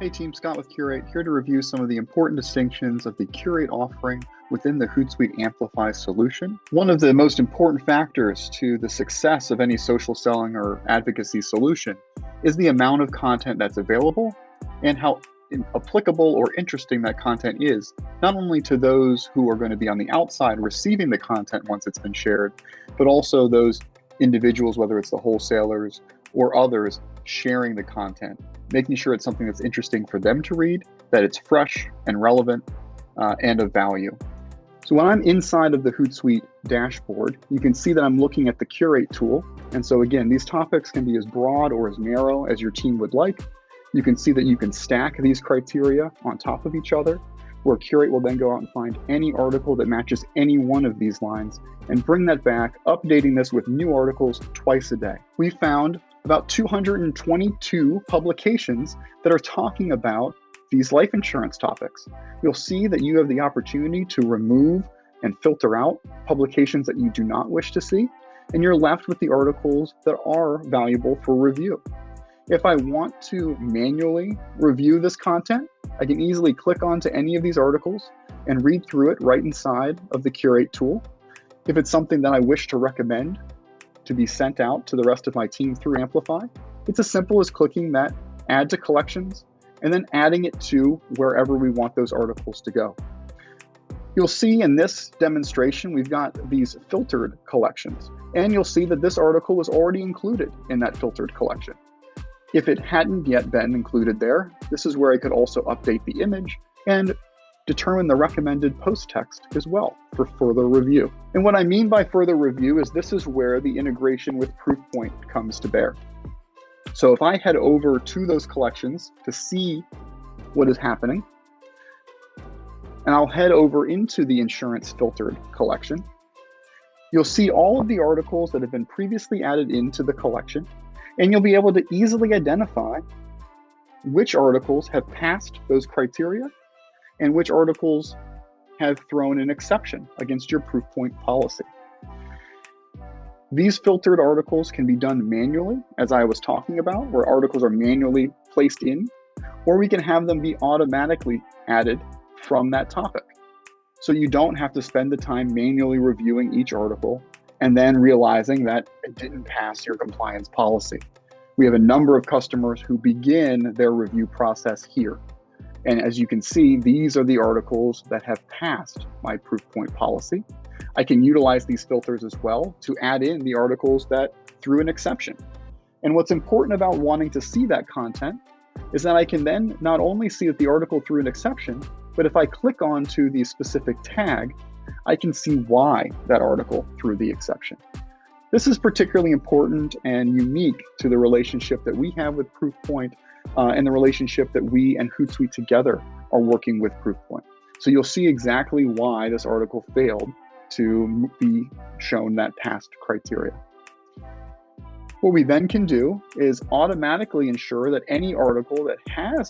Hey team, Scott with Curate, here to review some of the important distinctions of the Curate offering within the Hootsuite Amplify solution. One of the most important factors to the success of any social selling or advocacy solution is the amount of content that's available and how applicable or interesting that content is, not only to those who are going to be on the outside receiving the content once it's been shared, but also those individuals, whether it's the wholesalers or others, sharing the content, making sure it's something that's interesting for them to read, that it's fresh and relevant and of value. So when I'm inside of the Hootsuite dashboard, you can see that I'm looking at the Curate tool. And so again, these topics can be as broad or as narrow as your team would like. You can see that you can stack these criteria on top of each other, where Curate will then go out and find any article that matches any one of these lines and bring that back, updating this with new articles twice a day. We found about 222 publications that are talking about these life insurance topics. You'll see that you have the opportunity to remove and filter out publications that you do not wish to see, and you're left with the articles that are valuable for review. If I want to manually review this content, I can easily click onto any of these articles and read through it right inside of the Curate tool. If it's something that I wish to recommend to be sent out to the rest of my team through Amplify, it's as simple as clicking that Add to Collections and then adding it to wherever we want those articles to go. You'll see in this demonstration, we've got these filtered collections, and you'll see that this article was already included in that filtered collection. If it hadn't yet been included there, this is where I could also update the image and determine the recommended post text as well for further review. And what I mean by further review is this is where the integration with Proofpoint comes to bear. So if I head over to those collections to see what is happening, and I'll head over into the insurance filtered collection, you'll see all of the articles that have been previously added into the collection, and you'll be able to easily identify which articles have passed those criteria and which articles have thrown an exception against your Proofpoint policy. These filtered articles can be done manually, as I was talking about, where articles are manually placed in, or we can have them be automatically added from that topic. So you don't have to spend the time manually reviewing each article and then realizing that it didn't pass your compliance policy. We have a number of customers who begin their review process here. And as you can see, these are the articles that have passed my Proofpoint policy. I can utilize these filters as well to add in the articles that threw an exception. And what's important about wanting to see that content is that I can then not only see that the article threw an exception, but if I click onto the specific tag, I can see why that article threw the exception. This is particularly important and unique to the relationship that we have with Proofpoint and the relationship that we and Hootsuite together are working with Proofpoint. So you'll see exactly why this article failed to be shown that passed criteria. What we then can do is automatically ensure that any article that has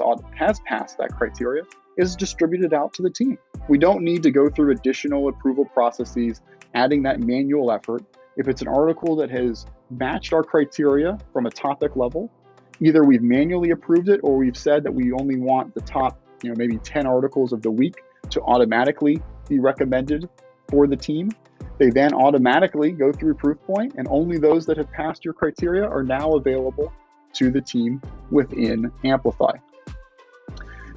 passed that criteria is distributed out to the team. We don't need to go through additional approval processes, adding that manual effort. If it's an article that has matched our criteria from a topic level, either we've manually approved it or we've said that we only want the top, maybe 10 articles of the week to automatically be recommended for the team. They then automatically go through Proofpoint, and only those that have passed your criteria are now available to the team within Amplify.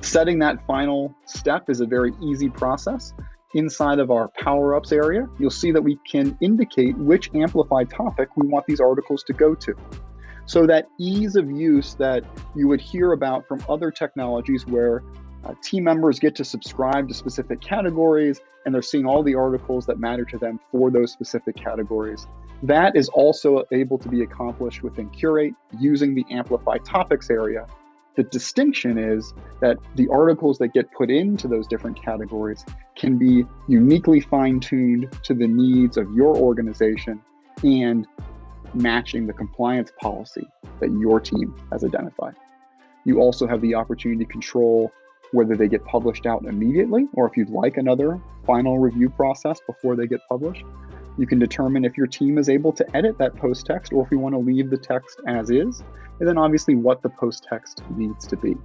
Setting that final step is a very easy process. Inside of our power-ups area, you'll see that we can indicate which Amplify topic we want these articles to go to. So that ease of use that you would hear about from other technologies where team members get to subscribe to specific categories and they're seeing all the articles that matter to them for those specific categories. That is also able to be accomplished within Curate using the Amplify Topics area. The distinction is that the articles that get put into those different categories can be uniquely fine-tuned to the needs of your organization and matching the compliance policy that your team has identified. You also have the opportunity to control whether they get published out immediately, or if you'd like another final review process before they get published. You can determine if your team is able to edit that post text or if we want to leave the text as is, and then obviously what the post text needs to be.